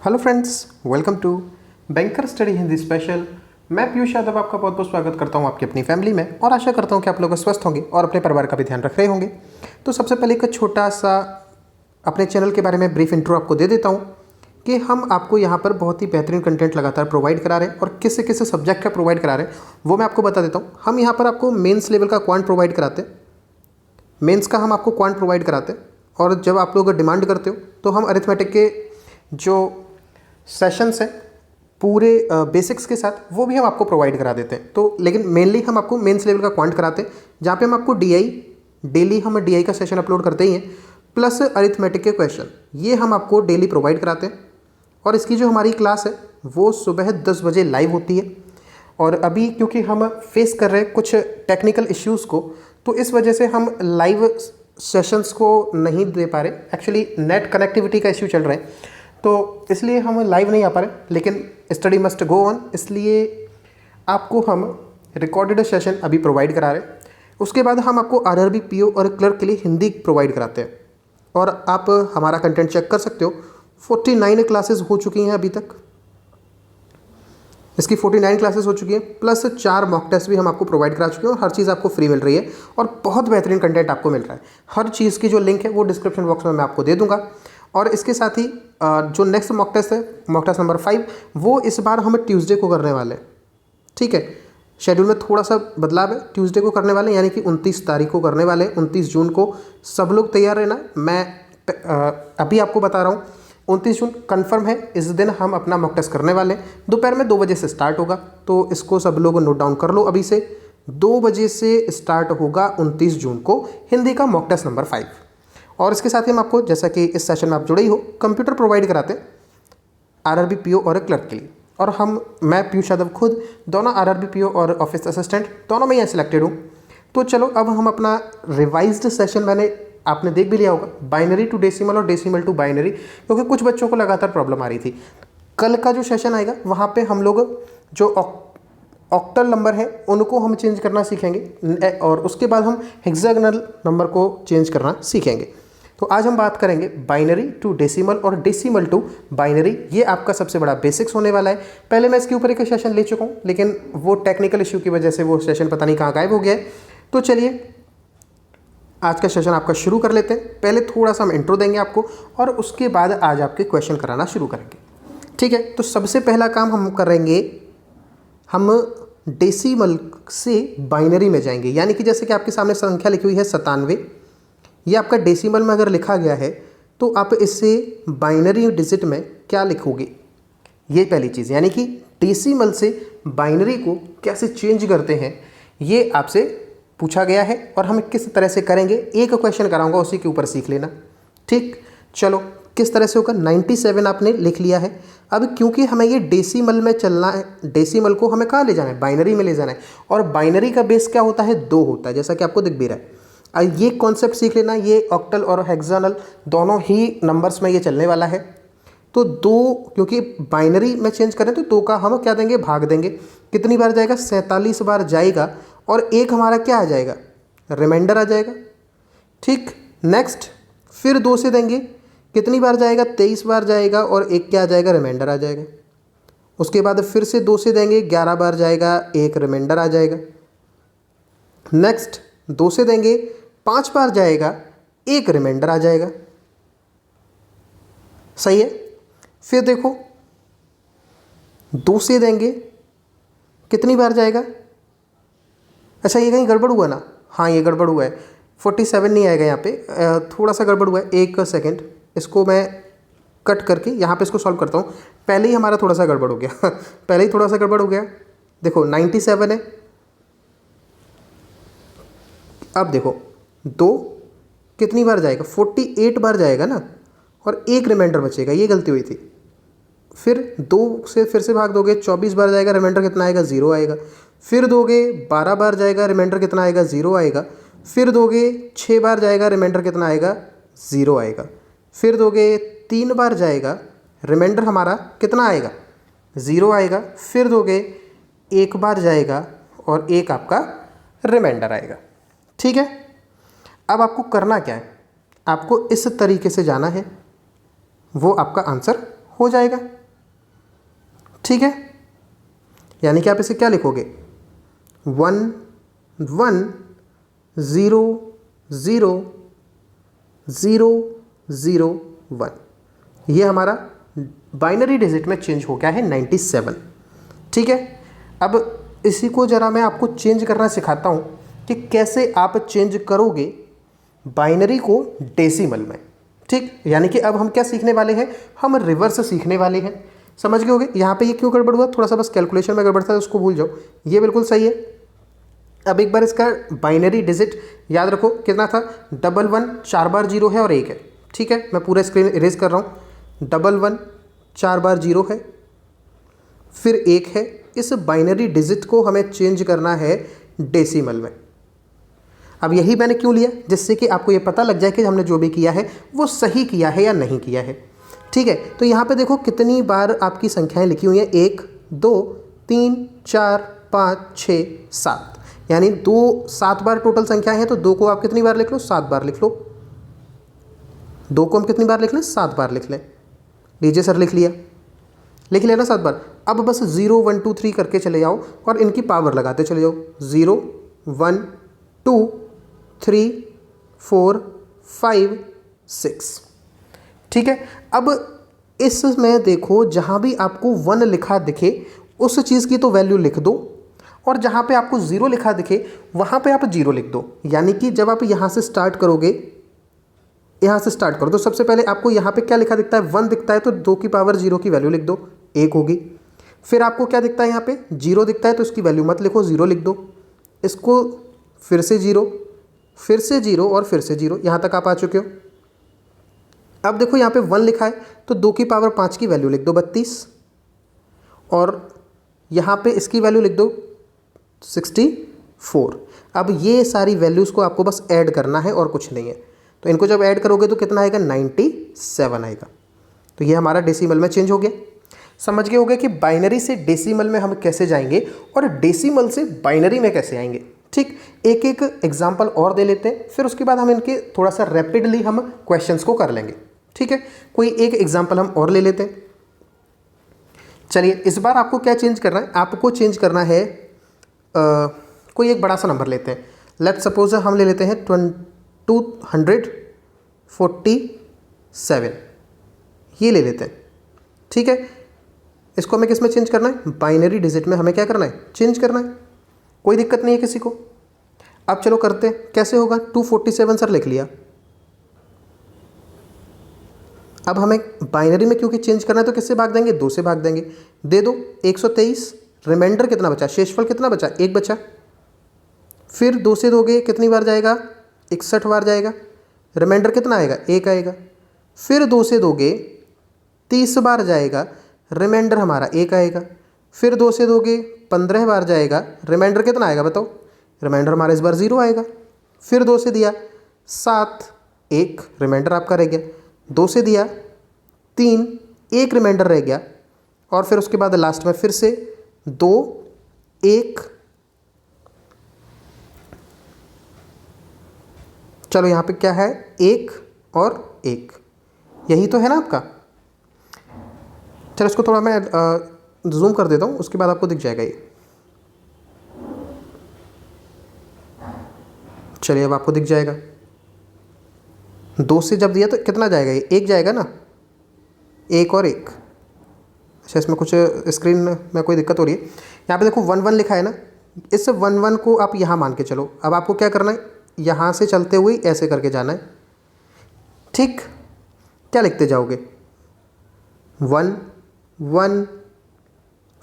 Hello friends, welcome to banker study Hindi special. मैं पीयूष यादव आपका बहुत बहुत स्वागत करता हूं आपकी अपनी फैमिली में और आशा करता हूं कि आप लोग स्वस्थ होंगे और अपने परिवार का भी ध्यान रख रहे होंगे। तो सबसे पहले एक छोटा सा अपने चैनल के बारे में ब्रीफ इंट्रो आपको दे देता हूं कि हम आपको यहां पर बहुत ही बेहतरीन कंटेंट लगातार प्रोवाइड करा रहे हैं और किस किस सब्जेक्ट का प्रोवाइड करा रहे हैं वो मैं आपको बता देता हूँ। हम यहाँ पर आपको मेन्स लेवल का क्वांट प्रोवाइड कराते हैं, मेंस का हम आपको क्वांट प्रोवाइड कराते हैं। और जब आप लोग डिमांड करते हो तो हम अरिथमेटिक के जो सेशंस हैं पूरे बेसिक्स के साथ वो भी हम आपको प्रोवाइड करा देते हैं। तो लेकिन मेनली हम आपको मेंस लेवल का क्वांट कराते हैं, जहाँ पे हम आपको डीआई डेली हम डीआई का सेशन अपलोड करते ही हैं, प्लस अरिथमेटिक के क्वेश्चन ये हम आपको डेली प्रोवाइड कराते हैं। और इसकी जो हमारी क्लास है वो सुबह 10 बजे लाइव होती है। और अभी क्योंकि हम फेस कर रहे हैं कुछ टेक्निकल इश्यूज़ को, तो इस वजह से हम लाइव सेशंस को नहीं दे पा रहे। एक्चुअली नेट कनेक्टिविटी का इश्यू चल रहा है, तो इसलिए हम लाइव नहीं आ पा रहे। लेकिन स्टडी मस्ट गो ऑन, इसलिए आपको हम रिकॉर्डेड सेशन अभी प्रोवाइड करा रहे हैं। उसके बाद हम आपको आरआरबी पीओ और क्लर्क के लिए हिंदी प्रोवाइड कराते हैं। और आप हमारा कंटेंट चेक कर सकते हो, 49 क्लासेस हो चुकी हैं अभी तक। इसकी 49 क्लासेस हो चुकी हैं, प्लस 4 मॉक टेस्ट भी हम आपको प्रोवाइड करा चुके हैं और हर चीज़ आपको फ्री मिल रही है और बहुत बेहतरीन कंटेंट आपको मिल रहा है। हर चीज़ की जो लिंक है वो डिस्क्रिप्शन बॉक्स में मैं आपको दे दूंगा। और इसके साथ ही जो नेक्स्ट मॉक टेस्ट है, मॉक टेस्ट नंबर 5, वो इस बार हम ट्यूसडे को करने वाले हैं। ठीक है, शेड्यूल में थोड़ा सा बदलाव है, ट्यूसडे को करने वाले हैं, यानी कि 29 तारीख को करने वाले हैं। 29 जून को सब लोग तैयार रहना। मैं अभी आपको बता रहा हूँ, 29 जून कन्फर्म है। इस दिन हम अपना मॉक टेस्ट करने वाले हैं। दोपहर में 2 बजे से स्टार्ट होगा, तो इसको सब लोग नोट डाउन कर लो अभी से। 2 बजे से स्टार्ट होगा 29 जून को हिंदी का मॉक टेस्ट नंबर 5। और इसके साथ ही हम आपको, जैसा कि इस सेशन में आप जुड़े ही हो, कंप्यूटर प्रोवाइड कराते हैं आरआरबी पीओ और क्लर्क के लिए। और मैं पीयूष यादव खुद दोनों आरआरबी पीओ और ऑफिस असिस्टेंट दोनों में यहाँ सिलेक्टेड हूँ। तो चलो अब हम अपना रिवाइज्ड सेशन, आपने देख भी लिया होगा, बाइनरी टू डेसिमल और डेसिमल टू बाइनरी, क्योंकि कुछ बच्चों को लगातार प्रॉब्लम आ रही थी। कल का जो सेशन आएगा वहाँ पे हम लोग जो ऑक्टल नंबर है उनको हम चेंज करना सीखेंगे और उसके बाद हम हेक्सागोनल नंबर को चेंज करना सीखेंगे। तो आज हम बात करेंगे बाइनरी टू डेसिमल और डेसिमल टू बाइनरी। ये आपका सबसे बड़ा बेसिक्स होने वाला है। पहले मैं इसके ऊपर एक सेशन ले चुका हूँ, लेकिन वो टेक्निकल इश्यू की वजह से वो सेशन पता नहीं कहाँ गायब हो गया है। तो चलिए आज का सेशन आपका शुरू कर लेते हैं। पहले थोड़ा सा हम इंट्रो देंगे आपको और उसके बाद आज आपके क्वेश्चन कराना शुरू करेंगे। ठीक है, तो सबसे पहला काम हम करेंगे, हम डेसिमल से बाइनरी में जाएंगे। यानी कि जैसे कि आपके सामने संख्या लिखी हुई है 97, ये आपका डेसिमल में अगर लिखा गया है तो आप इससे बाइनरी डिजिट में क्या लिखोगे, ये पहली चीज़। यानी कि डेसिमल से बाइनरी को कैसे चेंज करते हैं ये आपसे पूछा गया है और हम किस तरह से करेंगे, एक क्वेश्चन कराऊंगा, उसी के ऊपर सीख लेना। ठीक, चलो किस तरह से होगा। 97 आपने लिख लिया है। अब क्योंकि हमें ये डेसिमल में चलना है, डेसिमल को हमें कहाँ ले जाना है, बाइनरी में ले जाना है। और बाइनरी का बेस क्या होता है, 2 होता है, जैसा कि आपको दिख भी रहा है। ये कॉन्सेप्ट सीख लेना। ये ऑक्टल और हेक्सागोनल दोनों ही नंबर्स में ये चलने वाला है। तो 2, क्योंकि बाइनरी में चेंज करें तो 2 का हम क्या देंगे, भाग देंगे। कितनी बार जाएगा, 47 बार जाएगा। और एक हमारा क्या आ जाएगा, रिमाइंडर आ जाएगा। ठीक, नेक्स्ट फिर 2 से देंगे, कितनी बार जाएगा, 23 बार जाएगा और एक क्या आ जाएगा, रिमाइंडर आ जाएगा। उसके बाद फिर से 2 से देंगे, 11 बार जाएगा, एक रिमाइंडर आ जाएगा। नेक्स्ट 2 से देंगे, 5 बार जाएगा, एक रिमाइंडर आ जाएगा। सही है। फिर देखो 2 से देंगे, कितनी बार जाएगा, अच्छा ये कहीं गड़बड़ हुआ ना, हाँ ये गड़बड़ हुआ है, 47 नहीं आएगा यहाँ पे, थोड़ा सा गड़बड़ हुआ है। एक सेकंड, इसको मैं कट करके यहाँ पे इसको सॉल्व करता हूँ। पहले ही हमारा थोड़ा सा गड़बड़ हो गया पहले ही थोड़ा सा गड़बड़ हो गया। देखो 97 है, अब देखो 2 कितनी बार जाएगा, 48 बार जाएगा ना, और एक रिमाइंडर बचेगा, ये गलती हुई थी। फिर 2 से फिर से भाग दोगे, 24 बार जाएगा, रिमाइंडर कितना आएगा, 0 आएगा। फिर दोगे 12 बार जाएगा, रिमाइंडर कितना आएगा, 0 आएगा। फिर दोगे 6 बार जाएगा, रिमाइंडर कितना आएगा, 0 आएगा। फिर दोगे 3 बार जाएगा, रिमाइंडर हमारा कितना आएगा, 0 आएगा। फिर दोगे 1 बार जाएगा और एक आपका रिमाइंडर आएगा। ठीक है, अब आपको करना क्या है, आपको इस तरीके से जाना है, वो आपका आंसर हो जाएगा। ठीक है, यानी कि आप इसे क्या लिखोगे, 1 1 0 0 0 0 1। ये हमारा बाइनरी डिजिट में चेंज हो गया है 97। ठीक है, अब इसी को ज़रा मैं आपको चेंज करना सिखाता हूँ कि कैसे आप चेंज करोगे बाइनरी को डेसिमल में। ठीक, यानी कि अब हम क्या सीखने वाले हैं, हम रिवर्स सीखने वाले हैं। समझ गए होगे यहाँ पे ये क्यों गड़बड़ हुआ, थोड़ा सा बस कैलकुलेशन में गड़बड़ था, उसको भूल जाओ, ये बिल्कुल सही है। अब एक बार इसका बाइनरी डिजिट याद रखो कितना था, 11 4 बार 0 है और 1 है। ठीक है, मैं पूरा स्क्रीन इरेज कर रहा हूँ। 11 4 बार 0 है, फिर 1 है। इस बाइनरी डिजिट को हमें चेंज करना है डेसिमल में। अब यही मैंने क्यों लिया, जिससे कि आपको ये पता लग जाए कि हमने जो भी किया है वो सही किया है या नहीं किया है। ठीक है, तो यहाँ पे देखो कितनी बार आपकी संख्याएं लिखी हुई हैं, 1 2 3 4 5 6 7, यानी 7 बार टोटल संख्याएं हैं। तो 2 को आप कितनी बार लिख लो, 7 बार लिख लो। 2 को हम कितनी बार लिख लें, 7 बार लिख लें। लीजिए सर, लिख लिया ना 7 बार। अब बस 0 1 2 3 करके चले जाओ और इनकी पावर लगाते चले जाओ, 0 1 2 3 4 5 6। ठीक है, अब इसमें देखो जहाँ भी आपको 1 लिखा दिखे उस चीज़ की तो वैल्यू लिख दो, और जहाँ पे आपको 0 लिखा दिखे वहाँ पे आप 0 लिख दो। यानी कि जब आप यहाँ से स्टार्ट करोगे, यहाँ से स्टार्ट करो, तो सबसे पहले आपको यहाँ पे क्या लिखा दिखता है, 1 दिखता है, तो 2 की पावर 0 की वैल्यू लिख दो, 1 होगी। फिर आपको क्या दिखता है, यहाँ पे 0 दिखता है, तो इसकी वैल्यू मत लिखो, 0 लिख दो। इसको फिर से 0, फिर से 0 और फिर से 0, यहाँ तक आप आ चुके हो। अब देखो यहाँ पे 1 लिखा है, तो 2 की पावर 5 की वैल्यू लिख दो, 32, और यहाँ पे इसकी वैल्यू लिख दो 64। अब ये सारी वैल्यूज़ को आपको बस ऐड करना है और कुछ नहीं है। तो इनको जब ऐड करोगे तो कितना आएगा, 97 आएगा। तो ये हमारा डेसिमल में चेंज हो गया। समझ गए होगे कि बाइनरी से डेसिमल में हम कैसे जाएंगे और डेसिमल से बाइनरी में कैसे आएंगे। ठीक, एक एक एग्जाम्पल और दे लेते हैं, फिर उसके बाद हम इनके थोड़ा सा रैपिडली हम क्वेश्चंस को कर लेंगे। ठीक है, कोई एक एग्जाम्पल हम और ले लेते हैं। चलिए, इस बार आपको क्या चेंज करना है, आपको चेंज करना है कोई एक बड़ा सा नंबर लेते हैं। लेट सपोज हम ले लेते हैं 247, ये ले लेते हैं। ठीक है, इसको हमें किस में चेंज करना है, बाइनरी डिजिट में हमें क्या करना है, चेंज करना है। कोई दिक्कत नहीं है किसी को। अब चलो करते हैं, कैसे होगा, 247 सर लिख लिया। अब हमें बाइनरी में क्योंकि चेंज करना है तो किससे भाग देंगे, 2 से भाग देंगे। दे दो 123, रिमाइंडर कितना बचा, शेषफल कितना बचा, 1 बचा। फिर 2 से दोगे कितनी बार जाएगा, 61 बार जाएगा। रिमाइंडर कितना आएगा, 1 आएगा। फिर 2 से दोगे 30 बार जाएगा, रिमाइंडर हमारा 1 आएगा। फिर 2 से दोगे 15 बार जाएगा, रिमाइंडर कितना आएगा बताओ, रिमाइंडर हमारा इस बार 0 आएगा। फिर 2 से दिया 7, 1 रिमाइंडर आपका रह गया। 2 से दिया 3, 1 रिमाइंडर रह गया। और फिर उसके बाद लास्ट में फिर से 2 1, चलो यहाँ पे क्या है, 1 और 1, यही तो है ना आपका। चलो इसको थोड़ा मैं जूम कर देता हूँ, उसके बाद आपको दिख जाएगा ये। चलिए अब आपको दिख जाएगा। 2 से जब दिया तो कितना जाएगा, ये 1 जाएगा ना, 1 और 1। अच्छा, इसमें कुछ स्क्रीन में कोई दिक्कत हो रही है। यहाँ पे देखो 1 1 लिखा है ना, इस 1 1 को आप यहाँ मान के चलो। अब आपको क्या करना है, यहाँ से चलते हुए ऐसे करके जाना है। ठीक, क्या लिखते जाओगे, 1 1,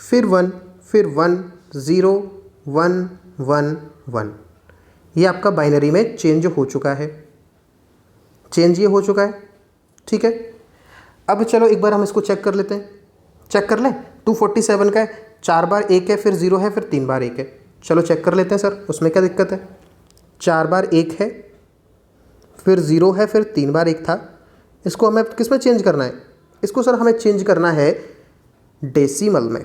फिर 1, फिर 1 0 1 1 1। ये आपका बाइनरी में चेंज हो चुका है, चेंज ये हो चुका है। ठीक है, अब चलो एक बार हम इसको चेक कर लेते हैं। चेक कर लें, 247 का है, 4 बार 1 है, फिर 0 है, फिर 3 बार 1 है। चलो चेक कर लेते हैं सर, उसमें क्या दिक्कत है। 4 बार 1 है, फिर 0 है, फिर 3 बार 1 था। इसको हमें किस में चेंज करना है, इसको सर हमें चेंज करना है डेसिमल में।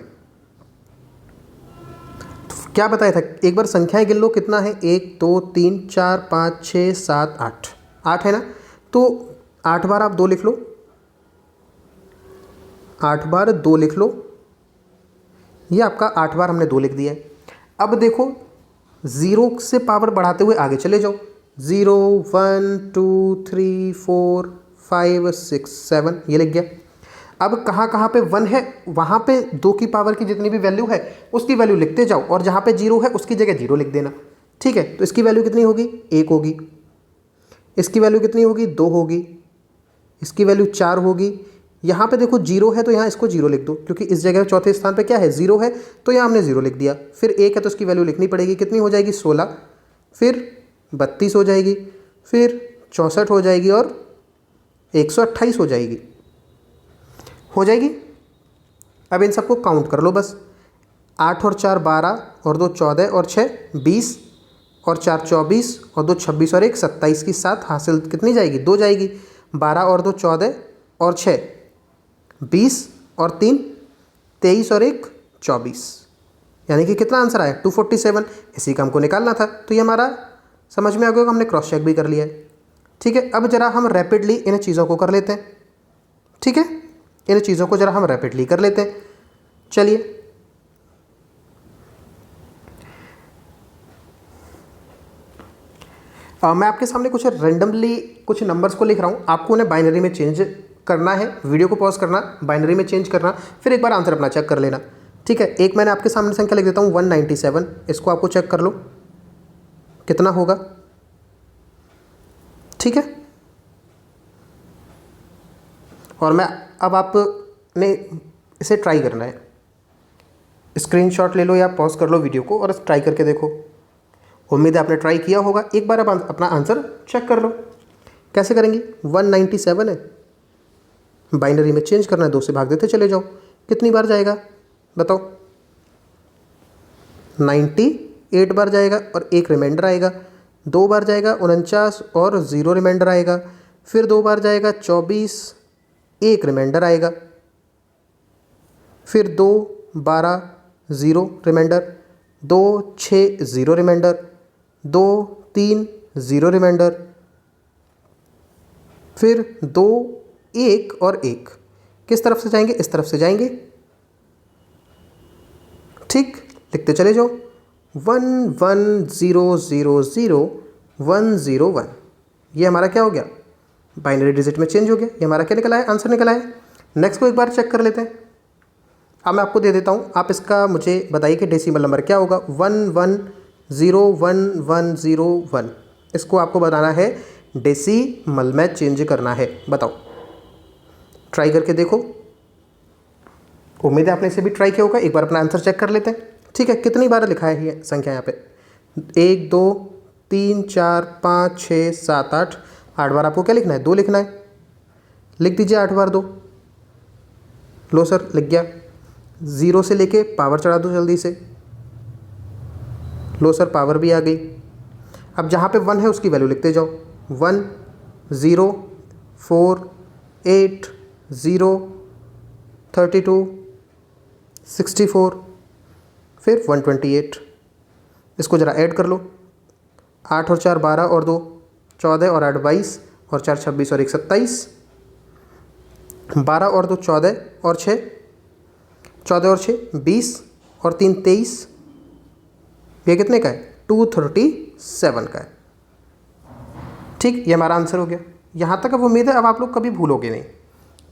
क्या बताया था, एक बार संख्याएं गिन लो, कितना है, 1 2 3 4 5 6 7 8, 8 है ना। तो 8 बार आप 2 लिख लो, 8 बार 2 लिख लो, ये आपका 8 बार हमने 2 लिख दिया है। अब देखो 0 से पावर बढ़ाते हुए आगे चले जाओ, 0 1 2 3 4 5 6 7, ये लिख गया। अब कहाँ कहाँ पे 1 है वहाँ पे 2 की पावर की जितनी भी वैल्यू है उसकी वैल्यू लिखते जाओ, और जहाँ पे 0 है उसकी जगह 0 लिख देना। ठीक है, तो इसकी वैल्यू कितनी होगी, 1 होगी। इसकी वैल्यू कितनी होगी, 2 होगी। इसकी वैल्यू 4 होगी। यहाँ पे देखो 0 है तो यहाँ इसको 0 लिख दो, क्योंकि इस जगह चौथे स्थान पे क्या है, 0 है, तो यहाँ हमने 0 लिख दिया। फिर 1 है तो इसकी वैल्यू लिखनी पड़ेगी, कितनी हो जाएगी, 16, फिर 32 हो जाएगी, फिर 64 हो जाएगी, और 128 हो जाएगी। हो जाएगी। अब इन सबको काउंट कर लो बस, 8 और 4 12, और 2 14, और 6 20, और 4 24, और 2 26, और 1 27 की 7 हासिल कितनी जाएगी, 2 जाएगी। 12 और 2 14, और 6 20, और 3 23, और 1 24, यानी कि कितना आंसर आया, 247। इसी का हमको निकालना था, तो ये हमारा समझ में आ गया, हमने क्रॉस चेक भी कर लिया है। ठीक है, अब जरा हम रैपिडली इन चीज़ों को कर लेते हैं। ठीक है, इन चीज़ों को जरा हम रैपिडली कर लेते हैं। चलिए, मैं आपके सामने कुछ रैंडमली कुछ नंबर्स को लिख रहा हूँ, आपको उन्हें बाइनरी में चेंज करना है। वीडियो को पॉज करना, बाइनरी में चेंज करना, फिर एक बार आंसर अपना चेक कर लेना। ठीक है, एक मैंने आपके सामने संख्या लिख देता हूँ 197, इसको आपको चेक कर लो कितना होगा। ठीक है, और मैं अब आपने इसे ट्राई करना है, स्क्रीनशॉट ले लो या पॉज कर लो वीडियो को और ट्राई करके देखो। उम्मीद है आपने ट्राई किया होगा। एक बार अब अपना आंसर चेक कर लो। कैसे करेंगे, 197 है, बाइनरी में चेंज करना है, 2 से भाग देते चले जाओ, कितनी बार जाएगा बताओ, 98 बार जाएगा, और 1 रिमाइंडर आएगा। 2 बार जाएगा 49, और 0 रिमाइंडर आएगा। फिर 2 बार जाएगा 24, 1 रिमाइंडर आएगा। फिर 2 12 0 रिमाइंडर, 2 6 0 रिमाइंडर, 2 3 0 रिमाइंडर, फिर 2 1 और 1 किस तरफ से जाएंगे, इस तरफ से जाएंगे। ठीक, लिखते चले जाओ, 1 1 0 0 0 1 0 1, ये हमारा क्या हो गया, बाइनरी डिजिट में चेंज हो गया। ये हमारा क्या निकला है, आंसर निकला है। नेक्स्ट को एक बार चेक कर लेते हैं। अब मैं आपको दे देता हूँ, आप इसका मुझे बताइए कि डेसिमल नंबर क्या होगा। 1 1 0 1 1 0 1, इसको आपको बताना है, डेसिमल में चेंज करना है। बताओ, ट्राई करके देखो। उम्मीद है आपने इसे भी ट्राई किया होगा। एक बार अपना आंसर चेक कर लेते हैं। ठीक है, कितनी बार लिखा है ये संख्या यहाँ पे, 1 2 3 4 5 6 7 8, 8 बार आपको क्या लिखना है, 2 लिखना है। लिख दीजिए 8 बार 2। लो सर, लिख गया। 0 से लेके पावर चढ़ा दो जल्दी से। लो सर, पावर भी आ गई। अब जहाँ पे 1 है उसकी वैल्यू लिखते जाओ, 1 0 4 8 0 32 64, फिर 128। इसको ज़रा ऐड कर लो, 8 और 4 12, और 2 14, और 8 22, और 4 26, और 1 27। 12 और 2 14, और 6 14, और 6 20, और 3 23। ये कितने का है, 237 का है। ठीक, ये हमारा आंसर हो गया। यहाँ तक अब उम्मीद है अब आप लोग कभी भूलोगे नहीं,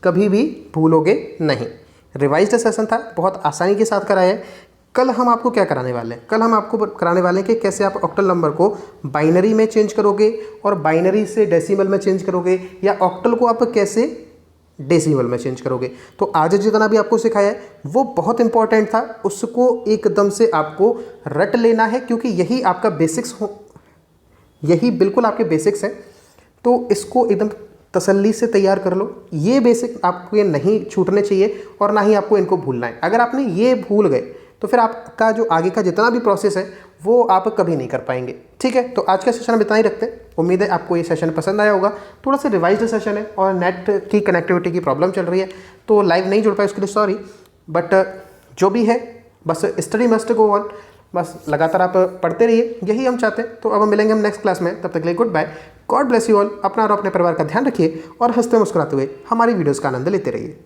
कभी भी भूलोगे नहीं। रिवाइज्ड सेशन था, बहुत आसानी के साथ कराया है। कल हम आपको क्या कराने वाले हैं, कल हम आपको कराने वाले हैं कि कैसे आप ऑक्टल नंबर को बाइनरी में चेंज करोगे, और बाइनरी से डेसिमल में चेंज करोगे, या ऑक्टल को आप कैसे डेसिमल में चेंज करोगे। तो आज जितना भी आपको सिखाया है वो बहुत इंपॉर्टेंट था, उसको एकदम से आपको रट लेना है, क्योंकि यही आपका बेसिक्स हो, यही बिल्कुल आपके बेसिक्स हैं। तो इसको एकदम तसल्ली से तैयार कर लो। ये बेसिक आपको ये नहीं छूटने चाहिए, और ना ही आपको इनको भूलना है। अगर आपने ये भूल गए तो फिर आपका जो आगे का जितना भी प्रोसेस है वो आप कभी नहीं कर पाएंगे। ठीक है, तो आज का सेशन हम इतना ही रखते हैं। उम्मीद है आपको ये सेशन पसंद आया होगा। थोड़ा सा रिवाइज्ड सेशन है और नेट की कनेक्टिविटी की प्रॉब्लम चल रही है, तो लाइव नहीं जुड़ पाए उसके लिए सॉरी, बट जो भी है बस स्टडी मस्ट गो ऑन, बस लगातार आप पढ़ते रहिए, यही हम चाहते हैं। तो अब मिलेंगे हम नेक्स्ट क्लास में, तब तक के लिए goodbye, God bless you all. अपना और अपने परिवार का ध्यान रखिए, और हंसते मुस्कुराते हुए हमारी वीडियोज़ का आनंद लेते रहिए।